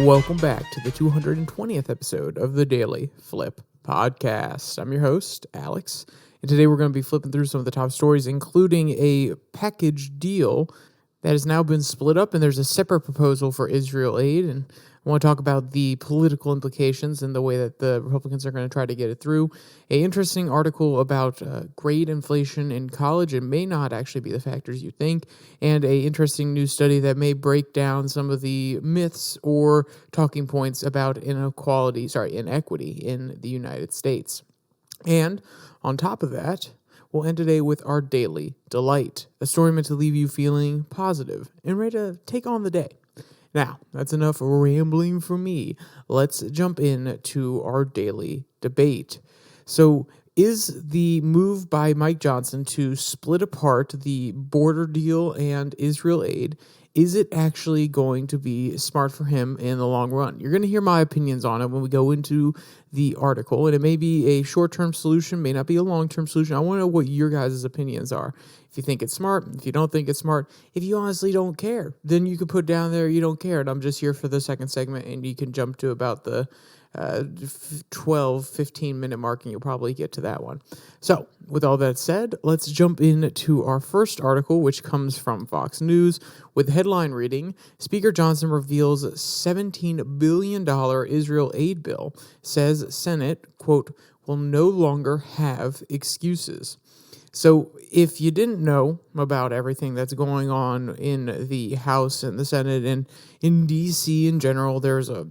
Welcome back to the 220th episode of the Daily Flip podcast. I'm your host, Alex, and today we're going to be flipping through some of the top stories, including a package deal that has now been split up, and there's a separate proposal for Israel aid, and I want to talk about the political implications and the way that the Republicans are going to try to get it through. An interesting article about grade inflation in college. It may not actually be the factors you think, and an interesting new study that may break down some of the myths or talking points about inequity in the United States. And on top of that, we'll end today with our Daily Delight, a story meant to leave you feeling positive and ready to take on the day. Now, that's enough rambling from me. Let's jump into our daily debate. So, is the move by Mike Johnson to split apart the border deal and Israel aid, is it actually going to be smart for him in the long run? You're going to hear my opinions on it when we go into the article, and it may be a short-term solution, may not be a long-term solution. I want to know what your guys' opinions are. If you think it's smart, if you don't think it's smart, if you honestly don't care, then you can put down there you don't care, and I'm just here for the second segment, and you can jump to about the 15-minute mark, and you'll probably get to that one. So, with all that said, let's jump into our first article, which comes from Fox News, with the headline reading, Speaker Johnson reveals $17 billion Israel aid bill, says Senate, quote, will no longer have excuses. So if you didn't know about everything that's going on in the House and the Senate and in D.C. in general, there's a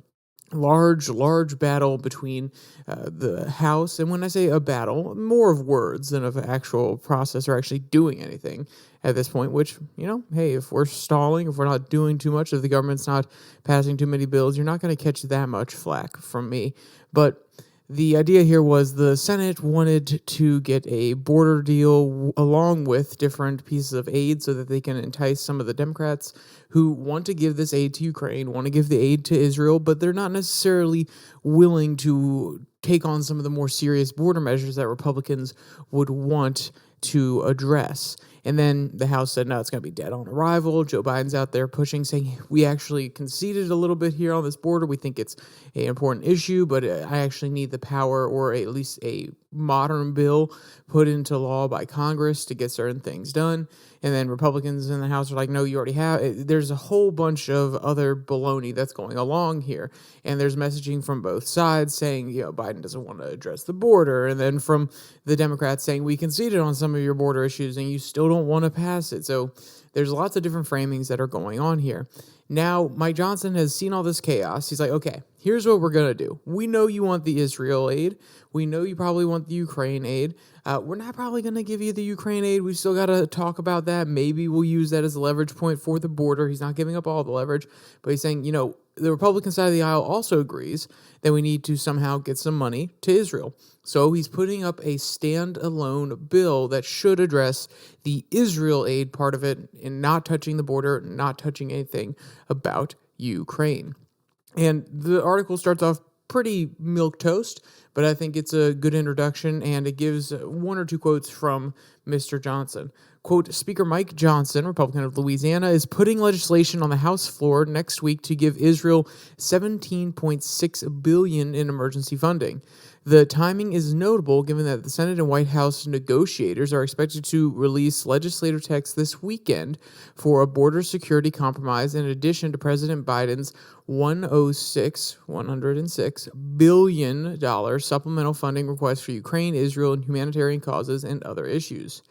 large battle between the House, and when I say a battle, more of words than of actual process or actually doing anything at this point, which, hey, if we're stalling, if we're not doing too much, if the government's not passing too many bills, you're not going to catch that much flack from me. But the idea here was the Senate wanted to get a border deal along with different pieces of aid so that they can entice some of the Democrats who want to give this aid to Ukraine, want to give the aid to Israel, but they're not necessarily willing to take on some of the more serious border measures that Republicans would want to address. And then the House said, no, it's going to be dead on arrival. Joe Biden's out there pushing, saying, we actually conceded a little bit here on this border. We think it's an important issue, but I actually need the power or at least a modern bill put into law by Congress to get certain things done. And then Republicans in the House are like, no, you already have. There's a whole bunch of other baloney that's going along here. And there's messaging from both sides saying, Biden doesn't want to address the border. And then from the Democrats saying, we conceded on some of your border issues and you still don't want to pass it. So there's lots of different framings that are going on here. Now, Mike Johnson has seen all this chaos. He's like, okay, here's what we're going to do. We know you want the Israel aid. We know you probably want the Ukraine aid. We're not probably going to give you the Ukraine aid. We've still got to talk about that. Maybe we'll use that as a leverage point for the border. He's not giving up all the leverage, but he's saying, the Republican side of the aisle also agrees that we need to somehow get some money to Israel. So he's putting up a standalone bill that should address the Israel aid part of it and not touching the border, not touching anything about Ukraine. And the article starts off pretty milquetoast, but I think it's a good introduction, and it gives one or two quotes from Mr. Johnson. Quote, Speaker Mike Johnson, Republican of Louisiana, is putting legislation on the House floor next week to give Israel $17.6 billion in emergency funding. The timing is notable given that the Senate and White House negotiators are expected to release legislative text this weekend for a border security compromise in addition to President Biden's $106 billion supplemental funding request for Ukraine, Israel, and humanitarian causes and other issues.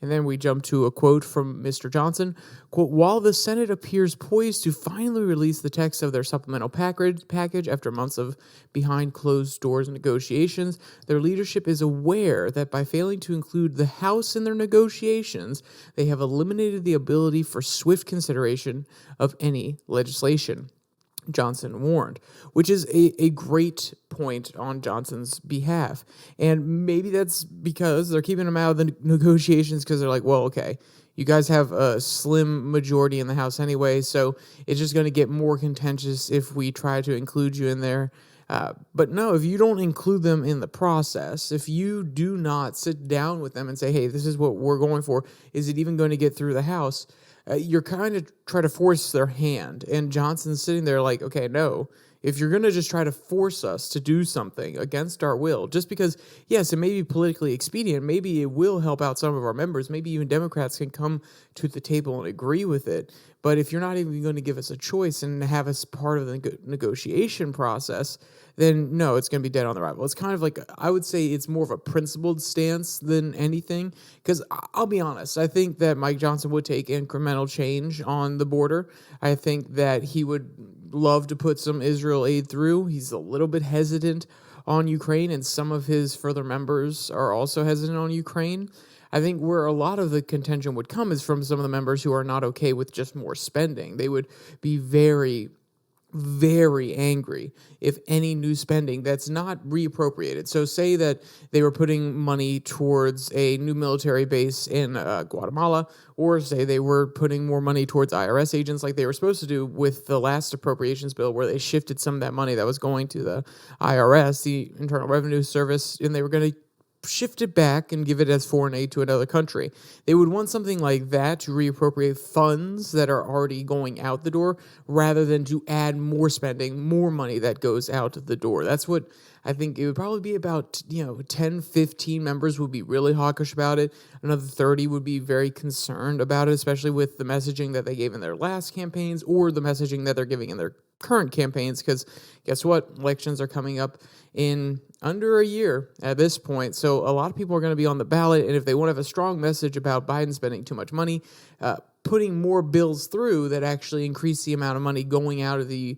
And then we jump to a quote from Mr. Johnson. Quote, while the Senate appears poised to finally release the text of their supplemental package after months of behind closed doors negotiations, their leadership is aware that by failing to include the House in their negotiations, they have eliminated the ability for swift consideration of any legislation. Johnson warned, which is a great point on Johnson's behalf. And maybe that's because they're keeping him out of the negotiations because they're like, well, okay, you guys have a slim majority in the House anyway, so it's just going to get more contentious if we try to include you in there. But no, if you don't include them in the process, if you do not sit down with them and say, hey, this is what we're going for, is it even going to get through the House? You're kind of trying to force their hand. And Johnson's sitting there like, okay, no, if you're going to just try to force us to do something against our will, just because, yes, it may be politically expedient, maybe it will help out some of our members, maybe even Democrats can come to the table and agree with it. But if you're not even going to give us a choice and have us part of the negotiation process, then no, it's going to be dead on arrival. It's kind of like, I would say it's more of a principled stance than anything, because I'll be honest, I think that Mike Johnson would take incremental change on the border. I think that he would love to put some Israel aid through. He's a little bit hesitant on Ukraine, and some of his further members are also hesitant on Ukraine. I think where a lot of the contention would come is from some of the members who are not okay with just more spending. They would be very, very angry if any new spending that's not reappropriated. So say that they were putting money towards a new military base in Guatemala, or say they were putting more money towards IRS agents like they were supposed to do with the last appropriations bill, where they shifted some of that money that was going to the IRS, the Internal Revenue Service, and they were going to shift it back and give it as foreign aid to another country. They would want something like that to reappropriate funds that are already going out the door, rather than to add more spending, more money that goes out the door. That's what I think it would probably be about, 10, 15 members would be really hawkish about it. Another 30 would be very concerned about it, especially with the messaging that they gave in their last campaigns or the messaging that they're giving in their current campaigns, because guess what? Elections are coming up in under a year at this point. So a lot of people are going to be on the ballot, and if they want to have a strong message about Biden spending too much money, putting more bills through that actually increase the amount of money going out of the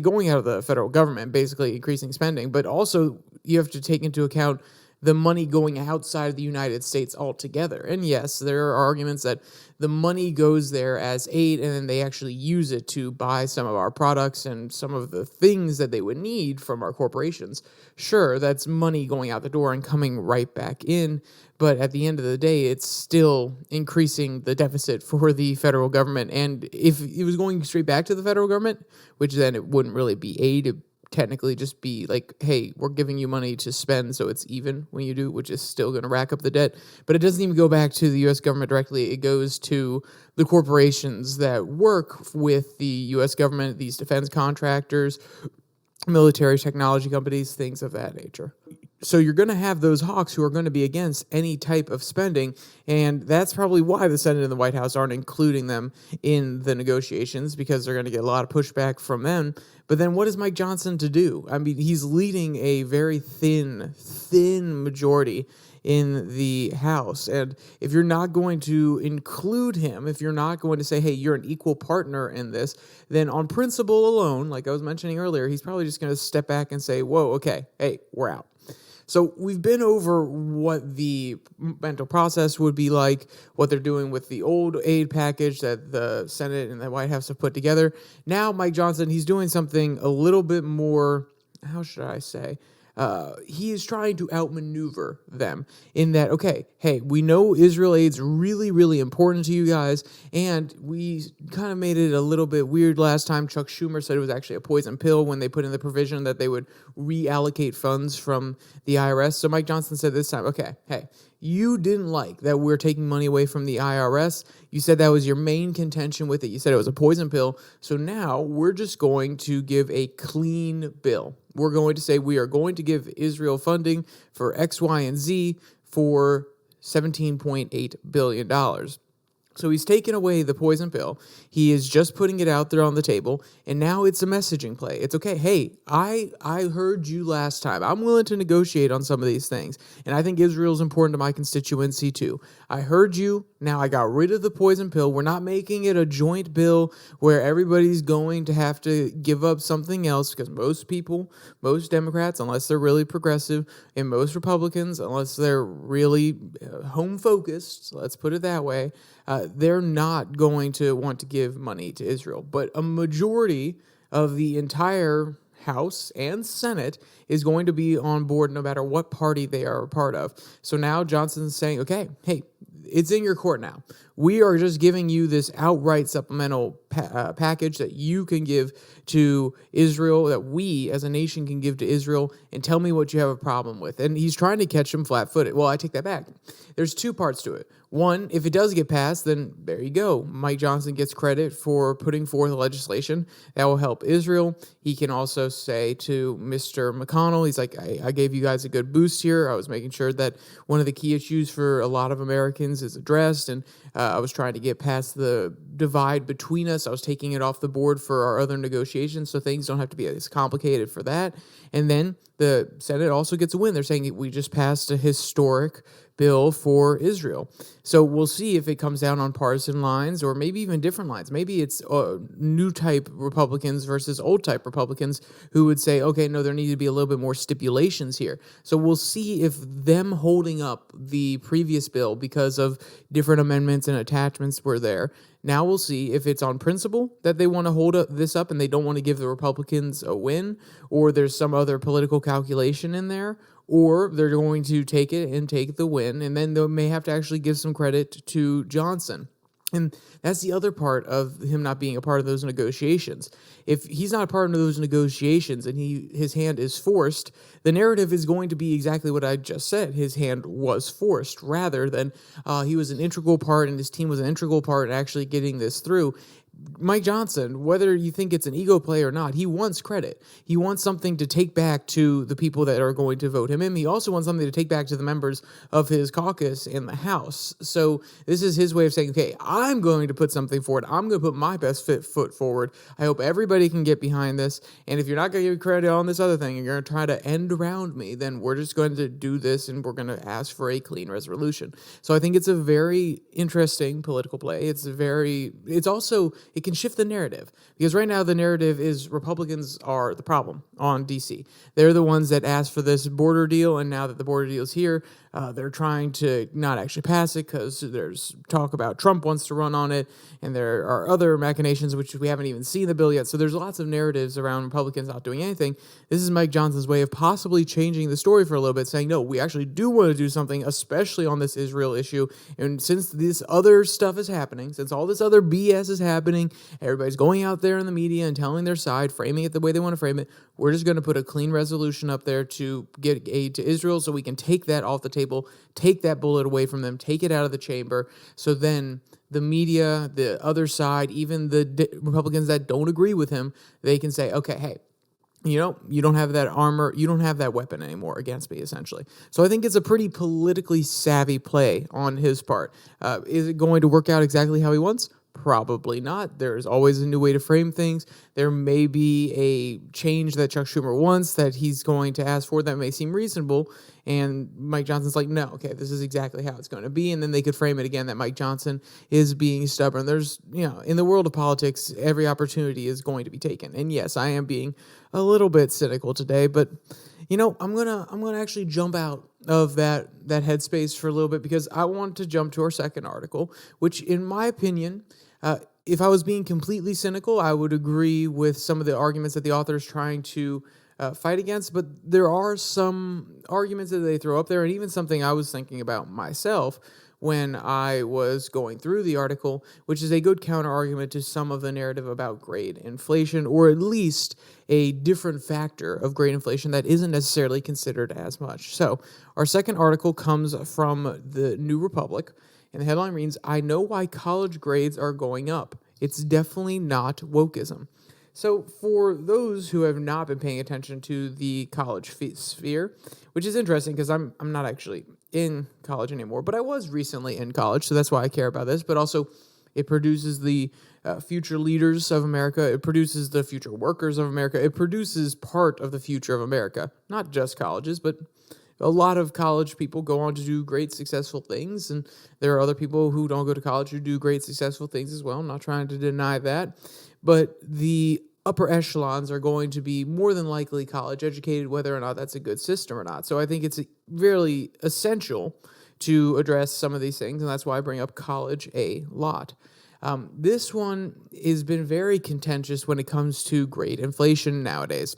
going out of the federal government, basically increasing spending, but also you have to take into account the money going outside of the United States altogether. And yes, there are arguments that the money goes there as aid, and then they actually use it to buy some of our products and some of the things that they would need from our corporations. Sure, that's money going out the door and coming right back in, but at the end of the day, it's still increasing the deficit for the federal government. And if it was going straight back to the federal government, which then it wouldn't really be aid, it technically just be like, hey, we're giving you money to spend, so it's even when you do, which is still going to rack up the debt. But it doesn't even go back to the U.S. government directly. It goes to the corporations that work with the U.S. government, these defense contractors, military technology companies, things of that nature. So you're going to have those hawks who are going to be against any type of spending, and that's probably why the Senate and the White House aren't including them in the negotiations, because they're going to get a lot of pushback from them. But then what is Mike Johnson to do? I mean, he's leading a very thin majority in the House. And if you're not going to include him, if you're not going to say, hey, you're an equal partner in this, then on principle alone, like I was mentioning earlier, he's probably just going to step back and say, whoa, okay, hey, we're out. So we've been over what the mental process would be like, what they're doing with the old aid package that the Senate and the White House have put together. Now Mike Johnson, he's doing something a little bit more, how should I say? He is trying to outmaneuver them in that, okay, hey, we know Israel aid's really, really important to you guys, and we kind of made it a little bit weird last time. Chuck Schumer said it was actually a poison pill when they put in the provision that they would reallocate funds from the IRS. So Mike Johnson said this time, okay, hey, you didn't like that we're taking money away from the IRS. You said that was your main contention with it. You said it was a poison pill. So now we're just going to give a clean bill. We're going to say we are going to give Israel funding for X, Y, and Z for $17.8 billion. So he's taken away the poison pill. He is just putting it out there on the table, and now it's a messaging play. It's okay. Hey, I heard you last time. I'm willing to negotiate on some of these things, and I think Israel's important to my constituency too. I heard you. Now I got rid of the poison pill. We're not making it a joint bill where everybody's going to have to give up something else, because most people, most Democrats, unless they're really progressive, and most Republicans, unless they're really home-focused, let's put it that way, they're not going to want to give money to Israel. But a majority of the entire House and Senate is going to be on board no matter what party they are a part of. So now Johnson's saying, okay, hey, it's in your court now. we are just giving you this outright supplemental package that you can give to Israel, that we as a nation can give to Israel, and tell me what you have a problem with. And he's trying to catch him flat-footed. Well, I take that back. There's two parts to it. One, if it does get passed, then there you go. Mike Johnson gets credit for putting forth legislation that will help Israel. He can also say to Mr. McConnell, he's like, I gave you guys a good boost here. I was making sure that one of the key issues for a lot of Americans is addressed, and I was trying to get past the divide between us. I was taking it off the board for our other negotiations, so things don't have to be as complicated for that. And then the Senate also gets a win. They're saying we just passed a historic bill for Israel. So we'll see if it comes down on partisan lines or maybe even different lines. Maybe it's new type Republicans versus old type Republicans who would say, okay, no, there need to be a little bit more stipulations here. So we'll see if them holding up the previous bill because of different amendments and attachments were there. Now we'll see if it's on principle that they want to hold this up and they don't want to give the Republicans a win, or there's some other political calculation in there, or they're going to take it and take the win, and then they may have to actually give some credit to Johnson. And that's the other part of him not being a part of those negotiations. If he's not a part of those negotiations and his hand is forced, the narrative is going to be exactly what I just said. His hand was forced, rather than he was an integral part and his team was an integral part in actually getting this through. Mike Johnson, whether you think it's an ego play or not, he wants credit. He wants something to take back to the people that are going to vote him in. He also wants something to take back to the members of his caucus in the House. So this is his way of saying, okay, I'm going to put something forward. I'm going to put my best foot forward. I hope everybody can get behind this. And if you're not going to give me credit on this other thing and you're going to try to end around me, then we're just going to do this and we're going to ask for a clean resolution. So I think it's a very interesting political play. It's also, it can shift the narrative, because right now the narrative is Republicans are the problem on DC. They're the ones that asked for this border deal, and now that the border deal is here, they're trying to not actually pass it because there's talk about Trump wants to run on it, and there are other machinations which we haven't even seen the bill yet. So there's lots of narratives around Republicans not doing anything. This is Mike Johnson's way of possibly changing the story for a little bit, saying, no, we actually do want to do something, especially on this Israel issue. And since this other stuff is happening, since all this other BS is happening, everybody's going out there in the media and telling their side, framing it the way they want to frame it, we're just going to put a clean resolution up there to get aid to Israel so we can take that off the table, take that bullet away from them, take it out of the chamber. So then the media, the other side, even the Republicans that don't agree with him, they can say, okay, hey, you don't have that armor, you don't have that weapon anymore against me, essentially. So I think it's a pretty politically savvy play on his part. Is it going to work out exactly how he wants? Probably not. There's always a new way to frame things. There may be a change that Chuck Schumer wants that he's going to ask for that may seem reasonable, and Mike Johnson's like, no, okay, this is exactly how it's going to be, and then they could frame it again that Mike Johnson is being stubborn. There's, in the world of politics, every opportunity is going to be taken. And yes, I am being a little bit cynical today, but I'm gonna actually jump out of that headspace for a little bit, because I want to jump to our second article, which, in my opinion, if I was being completely cynical, I would agree with some of the arguments that the author is trying to fight against. But there are some arguments that they throw up there, and even something I was thinking about myself when I was going through the article, which is a good counter-argument to some of the narrative about grade inflation, or at least a different factor of grade inflation that isn't necessarily considered as much. So our second article comes from the New Republic, and the headline reads, "I know why college grades are going up. It's definitely not wokeism." So for those who have not been paying attention to the college sphere, which is interesting because I'm not actually in college anymore, but I was recently in college, so that's why I care about this. But also, it produces the future leaders of America. It produces the future workers of America. It produces part of the future of America, not just colleges, but a lot of college people go on to do great, successful things, and there are other people who don't go to college who do great, successful things as well. I'm not trying to deny that, but the upper echelons are going to be more than likely college educated, whether or not that's a good system or not. So I think it's really essential to address some of these things, and that's why I bring up college a lot. This one has been very contentious when it comes to grade inflation nowadays.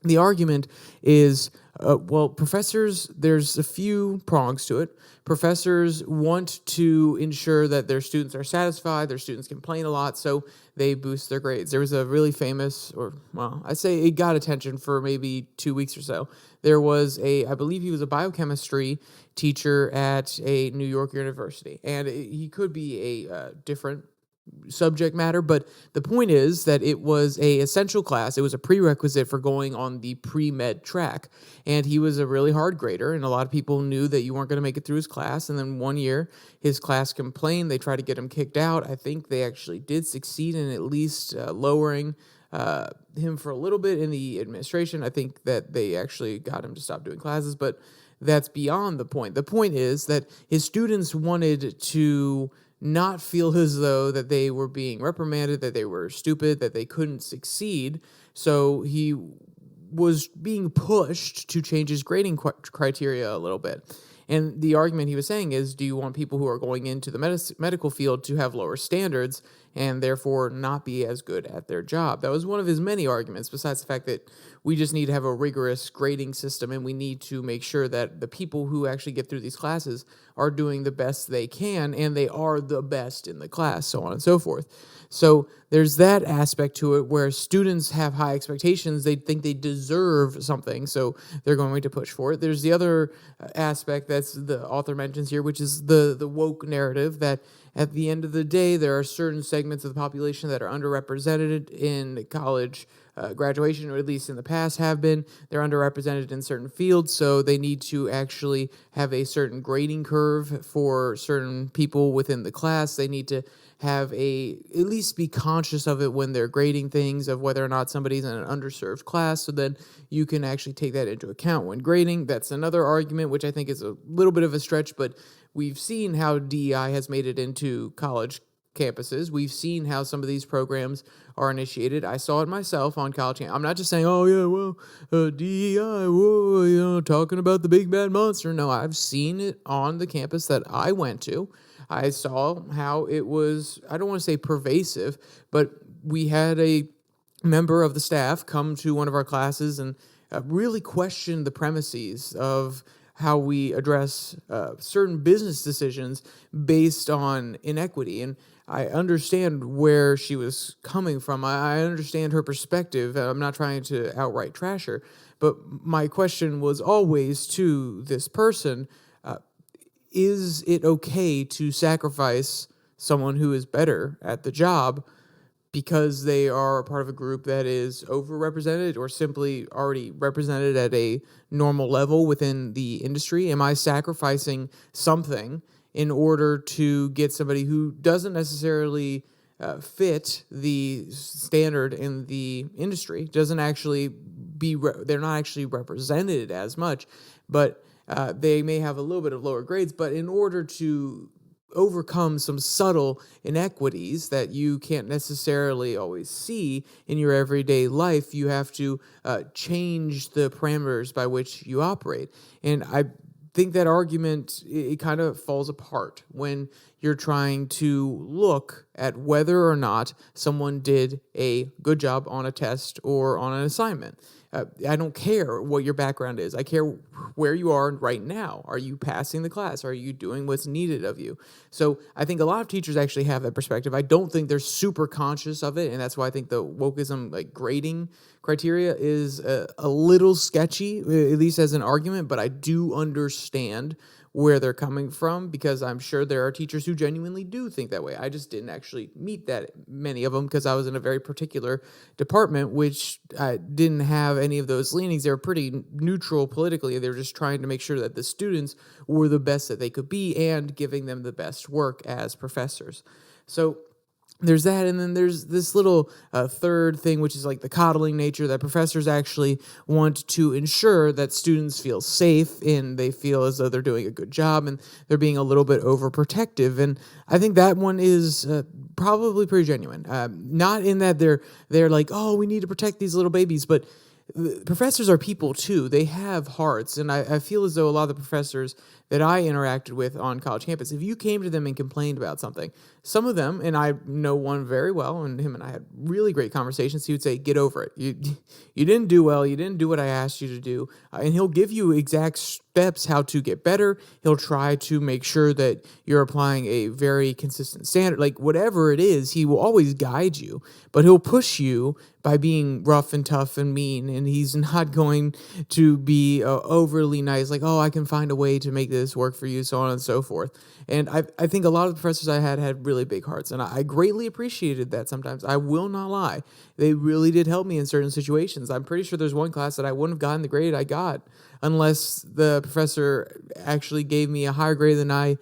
The argument is Well, professors, there's a few prongs to it. Professors want to ensure that their students are satisfied, their students complain a lot, so they boost their grades. There was a really famous, or, well, I say it got attention for maybe 2 weeks or so. There was I believe he was a biochemistry teacher at a New York university, and he could be a different subject matter, but the point is that it was a essential class. It was a prerequisite for going on the pre-med track, and he was a really hard grader, and a lot of people knew that you weren't going to make it through his class. And then one year his class complained. They tried to get him kicked out. I think they actually did succeed in at least lowering him for a little bit in the administration. I think that they actually got him to stop doing classes, but that's beyond the point. The point is that his students wanted to not feel as though that they were being reprimanded, that they were stupid, that they couldn't succeed. So he was being pushed to change his grading criteria a little bit. And the argument he was saying is, do you want people who are going into the medical field to have lower standards and therefore not be as good at their job? That was one of his many arguments, besides the fact that we just need to have a rigorous grading system, and we need to make sure that the people who actually get through these classes are doing the best they can, and they are the best in the class, so on and so forth. So there's that aspect to it where students have high expectations. They think they deserve something, so they're going to push for it. There's the other aspect that's the author mentions here, which is the woke narrative, that at the end of the day, there are certain segments of the population that are underrepresented in college graduation, or at least in the past have been. They're underrepresented in certain fields, so they need to actually have a certain grading curve for certain people within the class. They need to have at least be conscious of it when they're grading things, of whether or not somebody's in an underserved class, so then you can actually take that into account when grading. That's another argument, which I think is a little bit of a stretch, but we've seen how DEI has made it into college campuses. We've seen how some of these programs are initiated. I saw it myself on college camp. I'm not just saying, oh yeah, well, DEI, whoa, talking about the big bad monster. No, I've seen it on the campus that I went to. I saw how it was, I don't want to say pervasive, but we had a member of the staff come to one of our classes and really question the premises of how we address certain business decisions based on inequity. And I understand where she was coming from. I understand her perspective. I'm not trying to outright trash her, but my question was always to this person, is it okay to sacrifice someone who is better at the job because they are a part of a group that is overrepresented or simply already represented at a normal level within the industry? Am I sacrificing something in order to get somebody who doesn't necessarily fit the standard in the industry, doesn't actually they're not actually represented as much, but they may have a little bit of lower grades, but in order to overcome some subtle inequities that you can't necessarily always see in your everyday life, you have to change the parameters by which you operate. And I think that argument, it kind of falls apart when you're trying to look at whether or not someone did a good job on a test or on an assignment. I don't care what your background is. I care where you are right now. Are you passing the class? Are you doing what's needed of you? So I think a lot of teachers actually have that perspective. I don't think they're super conscious of it, and that's why I think the wokeism grading criteria is a little sketchy, at least as an argument, but I do understand where they're coming from, because I'm sure there are teachers who genuinely do think that way. I just didn't actually meet that many of them because I was in a very particular department which didn't have any of those leanings. They were pretty neutral politically. They were just trying to make sure that the students were the best that they could be and giving them the best work as professors. So there's that, and then there's this little third thing, which is the coddling nature, that professors actually want to ensure that students feel safe and they feel as though they're doing a good job, and they're being a little bit overprotective. And I think that one is probably pretty genuine. Not in that they're like, oh, we need to protect these little babies, but professors are people too. They have hearts. And I feel as though a lot of the professors that I interacted with on college campus, if you came to them and complained about something, some of them, and I know one very well, and him and I had really great conversations, he would say, get over it. You didn't do well. You didn't do what I asked you to do. And he'll give you exact steps how to get better. He'll try to make sure that you're applying a very consistent standard. Like whatever it is, he will always guide you, but he'll push you by being rough and tough and mean. And he's not going to be overly nice, like, oh, I can find a way to make this work for you, so on and so forth. And I think a lot of the professors I had really big hearts, and I greatly appreciated that sometimes. I will not lie. They really did help me in certain situations. I'm pretty sure there's one class that I wouldn't have gotten the grade I got unless the professor actually gave me a higher grade than I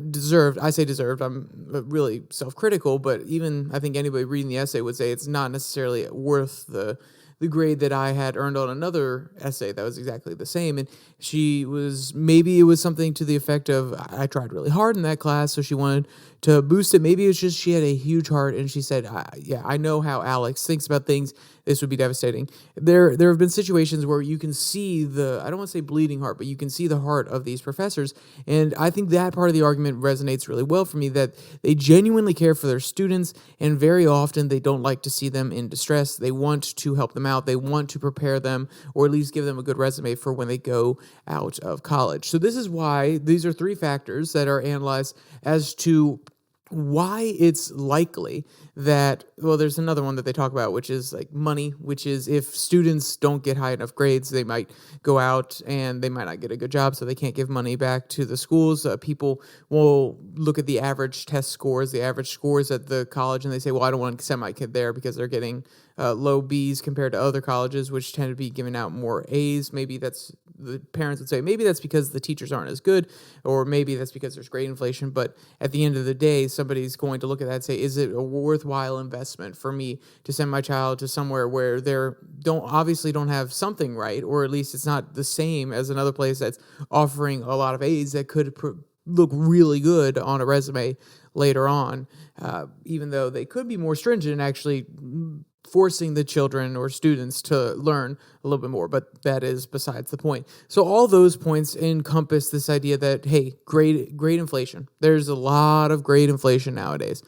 deserved. I say deserved. I'm really self-critical, but even I think anybody reading the essay would say it's not necessarily worth the grade that I had earned on another essay that was exactly the same. And maybe it was something to the effect of, I tried really hard in that class, so she wanted to boost it. Maybe it was just she had a huge heart, and she said, yeah, I know how Alex thinks about things. This would be devastating. There have been situations where you can see I don't want to say bleeding heart, but you can see the heart of these professors. And I think that part of the argument resonates really well for me, that they genuinely care for their students, and very often they don't like to see them in distress. They want to help them out. They want to prepare them, or at least give them a good resume for when they go out of college. So this is why these are three factors that are analyzed as to why it's likely that, well, there's another one that they talk about, which is like money, which is if students don't get high enough grades, they might go out and they might not get a good job, so they can't give money back to the schools. People will look at the average test scores, the average scores at the college, and they say, well, I don't want to send my kid there because they're getting low B's compared to other colleges, which tend to be giving out more A's. Maybe the parents would say, maybe that's because the teachers aren't as good, or maybe that's because there's grade inflation. But at the end of the day, somebody's going to look at that and say, is it a worthwhile investment for me to send my child to somewhere where obviously don't have something right, or at least it's not the same as another place that's offering a lot of A's that could look really good on a resume later on, even though they could be more stringent and actually forcing the children or students to learn a little bit more, but that is besides the point. So all those points encompass this idea that, hey, grade inflation. There's a lot of grade inflation nowadays.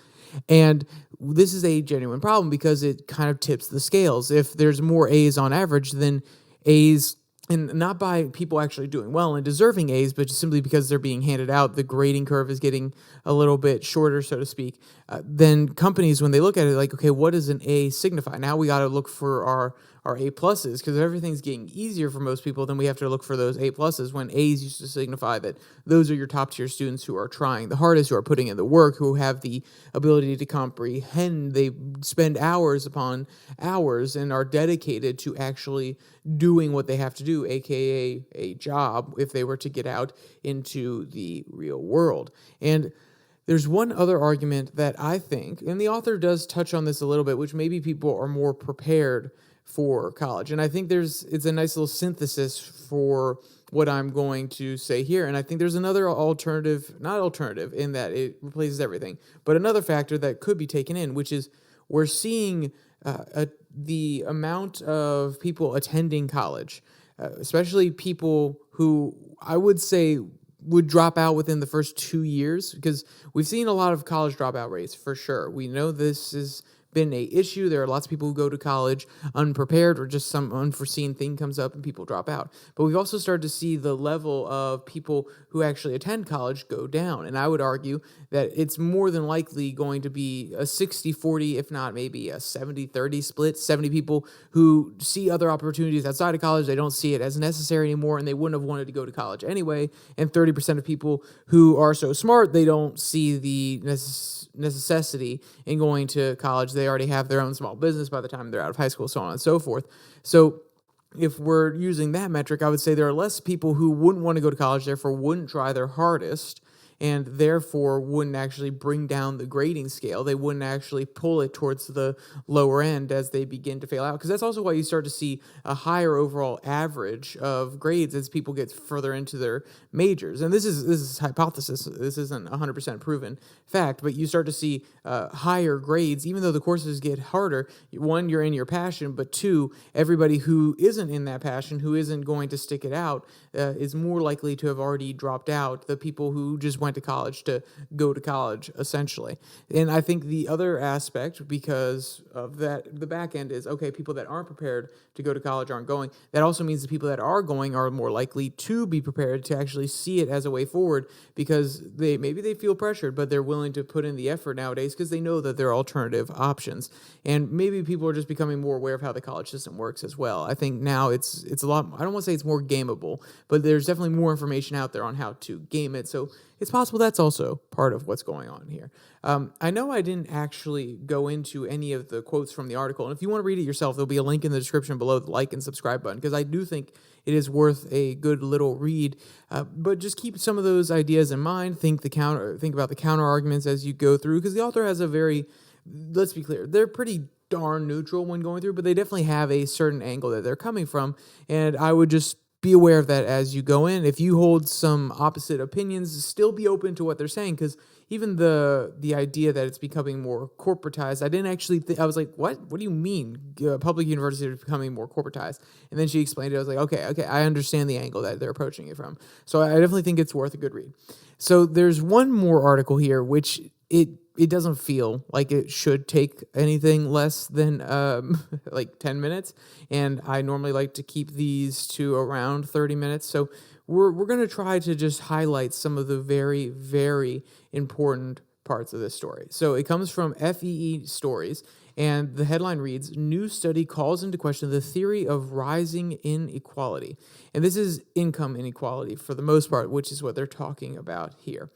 And this is a genuine problem because it kind of tips the scales. If there's more A's on average, then A's, and not by people actually doing well and deserving A's, but just simply because they're being handed out, the grading curve is getting a little bit shorter, so to speak. Then companies, when they look at it, like, okay, what does an A signify? Now we got to look for our A pluses, because everything's getting easier for most people. Then we have to look for those A pluses, when A's used to signify that those are your top tier students who are trying the hardest, who are putting in the work, who have the ability to comprehend. They spend hours upon hours and are dedicated to actually doing what they have to do, aka a job, if they were to get out into the real world. And there's one other argument that I think, and the author does touch on this a little bit, which maybe people are more prepared for college. And I think it's a nice little synthesis for what I'm going to say here. And I think there's another not alternative in that it replaces everything, but another factor that could be taken in, which is we're seeing the amount of people attending college, especially people who I would say would drop out within the first 2 years, because we've seen a lot of college dropout rates for sure. We know this has been a issue. There are lots of people who go to college unprepared, or just some unforeseen thing comes up and people drop out. But we've also started to see the level of people who actually attend college go down. And I would argue that it's more than likely going to be a 60-40, if not maybe a 70-30 split. 70 people who see other opportunities outside of college, they don't see it as necessary anymore, and they wouldn't have wanted to go to college anyway. And 30% of people who are so smart, they don't see the necessity in going to college. They already have their own small business by the time they're out of high school, so on and so forth. So if we're using that metric, I would say there are less people who wouldn't want to go to college, therefore wouldn't try their hardest, and therefore wouldn't actually bring down the grading scale. They wouldn't actually pull it towards the lower end as they begin to fail out. Because that's also why you start to see a higher overall average of grades as people get further into their majors. And this is hypothesis. This isn't 100% proven fact, but you start to see higher grades, even though the courses get harder. One, you're in your passion, but two, everybody who isn't in that passion, who isn't going to stick it out, is more likely to have already dropped out. The people who just went to college to go to college, essentially. And I think the other aspect, because of that, the back end is, okay, people that aren't prepared to go to college aren't going. That also means the people that are going are more likely to be prepared to actually see it as a way forward, because maybe they feel pressured, but they're willing to put in the effort nowadays because they know that there are alternative options. And maybe people are just becoming more aware of how the college system works as well. I think now it's a lot, I don't want to say it's more gameable, but there's definitely more information out there on how to game it. So it's possible that's also part of what's going on here. I know I didn't actually go into any of the quotes from the article, and if you want to read it yourself, there'll be a link in the description below the like and subscribe button, because I do think it is worth a good little read. But just keep some of those ideas in mind. Think about the counter arguments as you go through, because the author has a very, let's be clear, they're pretty darn neutral when going through, but they definitely have a certain angle that they're coming from, and I would just be aware of that as you go in. If you hold some opposite opinions, still be open to what they're saying, because even the idea that it's becoming more corporatized, I didn't actually I was like, what do you mean public universities are becoming more corporatized? And then she explained it. I was like, okay, I understand the angle that they're approaching it from. So I definitely think it's worth a good read. So there's one more article here, which it doesn't feel like it should take anything less than like 10 minutes. And I normally like to keep these to around 30 minutes. So we're going to try to just highlight some of the very, very important parts of this story. So it comes from FEE Stories, and the headline reads, "New study calls into question the theory of rising inequality." And this is income inequality for the most part, which is what they're talking about here.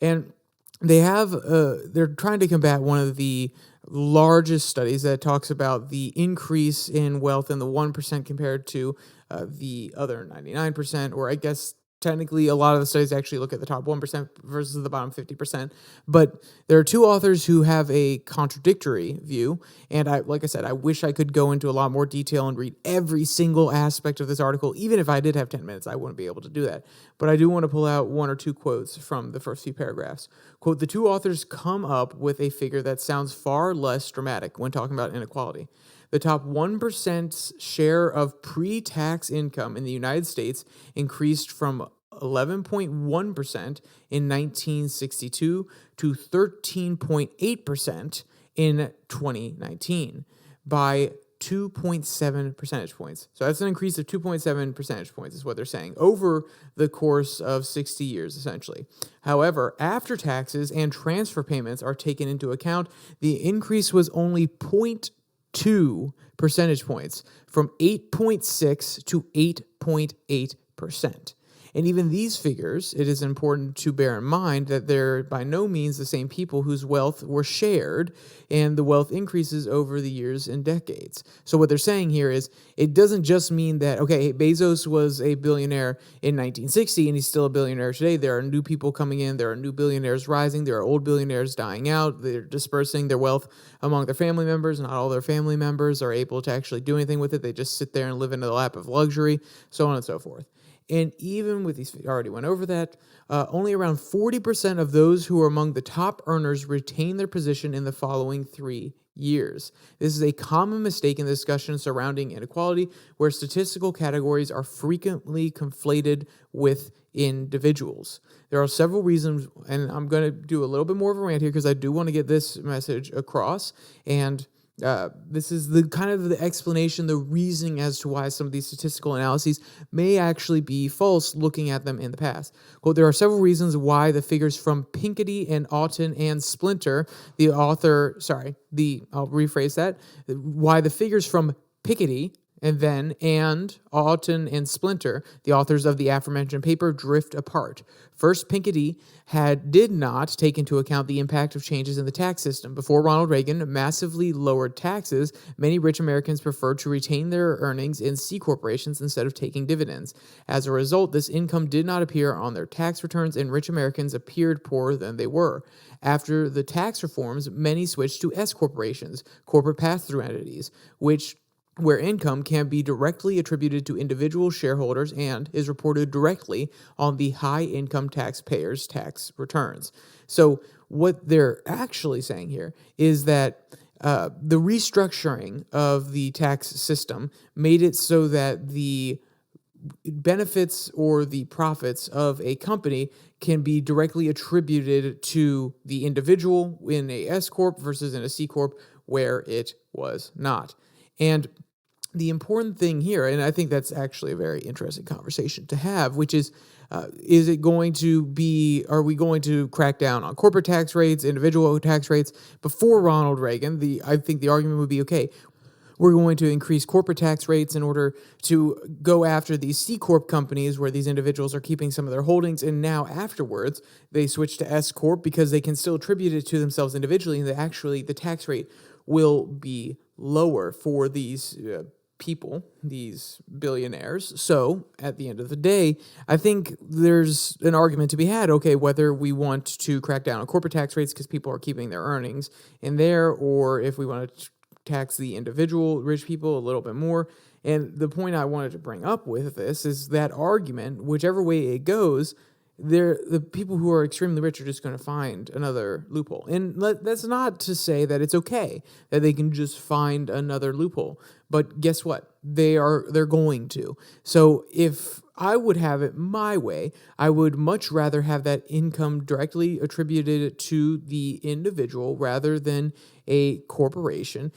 And they're trying to combat one of the largest studies that talks about the increase in wealth in the 1% compared to the other 99%, or I guess technically a lot of the studies actually look at the top 1% versus the bottom 50%. But there are two authors who have a contradictory view. And like I said, I wish I could go into a lot more detail and read every single aspect of this article. Even if I did have 10 minutes, I wouldn't be able to do that. But I do want to pull out one or two quotes from the first few paragraphs. Quote, "The two authors come up with a figure that sounds far less dramatic when talking about inequality. The top 1%'s share of pre-tax income in the United States increased from 11.1% in 1962 to 13.8% in 2019 by 2.7 percentage points. So that's an increase of 2.7 percentage points is what they're saying over the course of 60 years, essentially. However, after taxes and transfer payments are taken into account, the increase was only 0.2 percentage points, from 8.6 to 8.8%. And even these figures, it is important to bear in mind that they're by no means the same people whose wealth were shared, and the wealth increases over the years and decades. So what they're saying here is, it doesn't just mean that, okay, Bezos was a billionaire in 1960 and he's still a billionaire today. There are new people coming in, there are new billionaires rising, there are old billionaires dying out, they're dispersing their wealth among their family members. Not all their family members are able to actually do anything with it. They just sit there and live in the lap of luxury, so on and so forth. And even with these, I already went over that, only around 40% of those who are among the top earners retain their position in the following 3 years. This is a common mistake in the discussion surrounding inequality, where statistical categories are frequently conflated with individuals. There are several reasons, and I'm going to do a little bit more of a rant here because I do want to get this message across, and this is the kind of the explanation, the reasoning as to why some of these statistical analyses may actually be false looking at them in the past. Well, there are several reasons why the figures from Pinkety and Aughton and Splinter, I'll rephrase that, why the figures from Piketty And Aughton and Splinter, the authors of the aforementioned paper, drift apart. First, Piketty did not take into account the impact of changes in the tax system. Before Ronald Reagan massively lowered taxes, many rich Americans preferred to retain their earnings in C corporations instead of taking dividends. As a result, this income did not appear on their tax returns, and rich Americans appeared poorer than they were. After the tax reforms, many switched to S corporations, corporate pass-through entities, where income can be directly attributed to individual shareholders and is reported directly on the high income taxpayers' tax returns. So what they're actually saying here is that the restructuring of the tax system made it so that the benefits or the profits of a company can be directly attributed to the individual in a S corp versus in a C corp where it was not. And the important thing here, and I think that's actually a very interesting conversation to have, which is it going to be, are we going to crack down on corporate tax rates, individual tax rates? Before Ronald Reagan, I think the argument would be, okay, we're going to increase corporate tax rates in order to go after these C Corp companies where these individuals are keeping some of their holdings. And now afterwards, they switch to S Corp because they can still attribute it to themselves individually. And the tax rate will be lower for these people, these billionaires. So at the end of the day, I think there's an argument to be had, okay, whether we want to crack down on corporate tax rates because people are keeping their earnings in there, or if we want to tax the individual rich people a little bit more. And the point I wanted to bring up with this is that argument, whichever way it goes, the people who are extremely rich are just going to find another loophole. And that's not to say that it's okay that they can just find another loophole. But guess what? They're going to. So if I would have it my way, I would much rather have that income directly attributed to the individual rather than a corporation,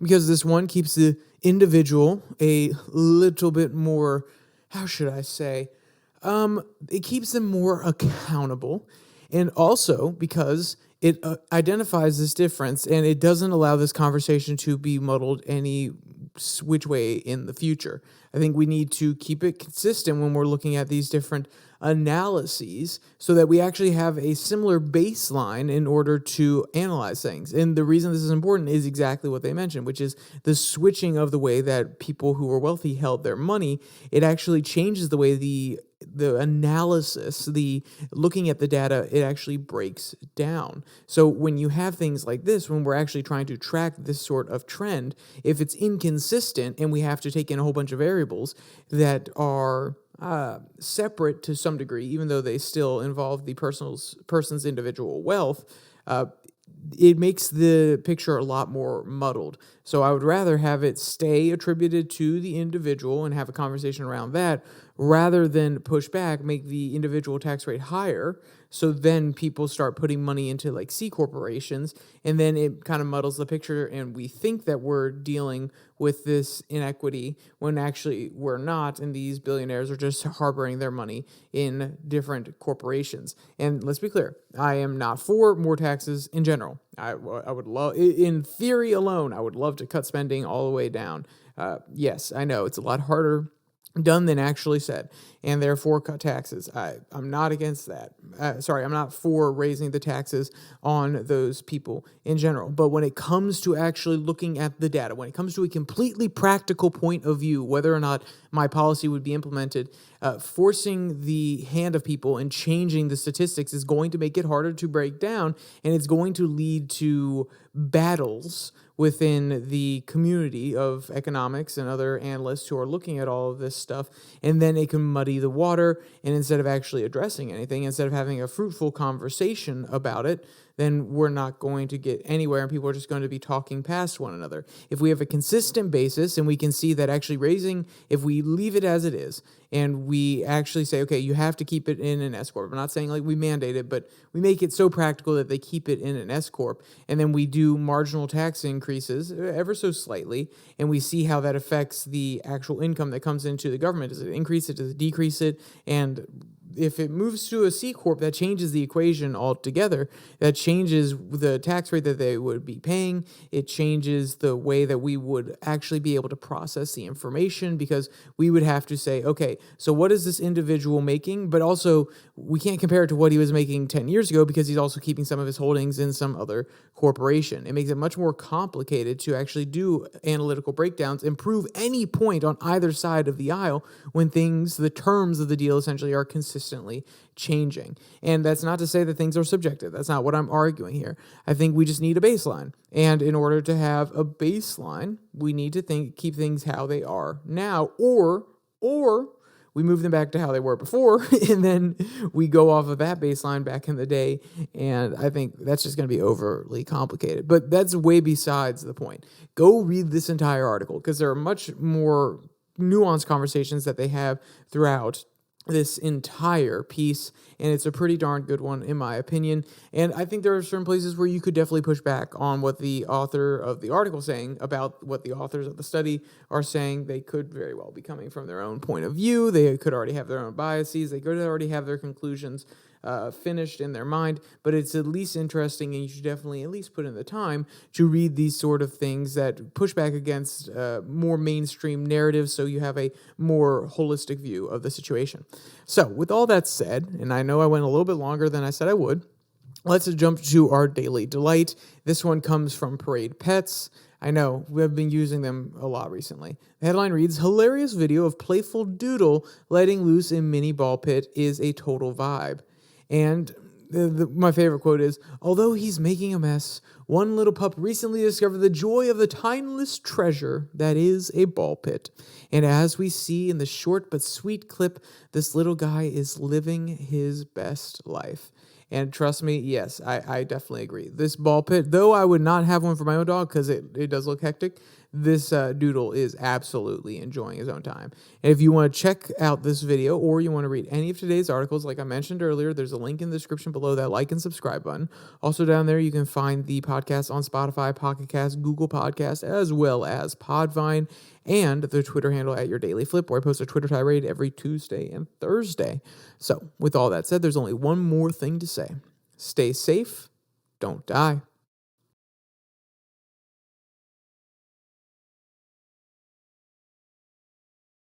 because this one keeps the individual a little bit more, how should I say, it keeps them more accountable, and also because it identifies this difference and it doesn't allow this conversation to be muddled any which way in the future. I think we need to keep it consistent when we're looking at these different analyses so that we actually have a similar baseline in order to analyze things. And the reason this is important is exactly what they mentioned, which is the switching of the way that people who are wealthy held their money. It actually changes the way the analysis, the looking at the data, it actually breaks down. So when you have things like this, when we're actually trying to track this sort of trend, if it's inconsistent and we have to take in a whole bunch of variables that are separate to some degree, even though they still involve the person's individual wealth, it makes the picture a lot more muddled. So I would rather have it stay attributed to the individual and have a conversation around that rather than push back, make the individual tax rate higher. So then people start putting money into like C corporations, and then it kind of muddles the picture, and we think that we're dealing with this inequity when actually we're not, and these billionaires are just harboring their money in different corporations. And let's be clear, I am not for more taxes in general. I would love, in theory alone, I would love to cut spending all the way down. Yes, I know it's a lot harder done than actually said, and therefore cut taxes. I'm not against that. I'm not for raising the taxes on those people in general. But when it comes to actually looking at the data, when it comes to a completely practical point of view, whether or not my policy would be implemented, forcing the hand of people and changing the statistics is going to make it harder to break down, and it's going to lead to battles within the community of economics and other analysts who are looking at all of this stuff, and then it can muddy the water, and instead of actually addressing anything, instead of having a fruitful conversation about it, then we're not going to get anywhere, and people are just going to be talking past one another. If we have a consistent basis and we can see that actually raising, if we leave it as it is, and we actually say, okay, you have to keep it in an S corp. I'm not saying like we mandate it, but we make it so practical that they keep it in an S corp, and then we do marginal tax increases ever so slightly, and we see how that affects the actual income that comes into the government. Does it increase it? Does it decrease it? And if it moves to a C corp, that changes the equation altogether. That changes the tax rate that they would be paying. It changes the way that we would actually be able to process the information, because we would have to say, okay, so what is this individual making? But also, we can't compare it to what he was making 10 years ago, because he's also keeping some of his holdings in some other corporation. It makes it much more complicated to actually do analytical breakdowns and prove any point on either side of the aisle when the terms of the deal essentially are consistently changing. And that's not to say that things are subjective. That's not what I'm arguing here. I think we just need a baseline. And in order to have a baseline, we need to keep things how they are now, or we move them back to how they were before, and then we go off of that baseline back in the day. And I think that's just going to be overly complicated. But that's way besides the point. Go read this entire article, because there are much more nuanced conversations that they have throughout this entire piece, and it's a pretty darn good one in my opinion. And I think there are certain places where you could definitely push back on what the author of the article is saying about what the authors of the study are saying. They could very well be coming from their own point of view. They could already have their own biases. They could already have their conclusions finished in their mind, but it's at least interesting, and you should definitely at least put in the time to read these sort of things that push back against more mainstream narratives, so you have a more holistic view of the situation. So with all that said, and I know I went a little bit longer than I said I would, let's jump to our daily delight. This one comes from Parade Pets. I know, we have been using them a lot recently. The headline reads, "Hilarious video of playful doodle letting loose in mini ball pit is a total vibe." And my favorite quote is, "Although he's making a mess, one little pup recently discovered the joy of the timeless treasure that is a ball pit. And as we see in the short but sweet clip, this little guy is living his best life." And trust me, yes, I definitely agree. This ball pit, though I would not have one for my own dog because it does look hectic, this doodle is absolutely enjoying his own time. And if you want to check out this video, or you want to read any of today's articles, like I mentioned earlier, there's a link in the description below that like and subscribe button. Also down there, you can find the podcast on Spotify, Pocket Cast, Google Podcast, as well as Podvine, and the Twitter handle at Your Daily Flip, where I post a Twitter tirade every Tuesday and Thursday. So with all that said, there's only one more thing to say. Stay safe, don't die.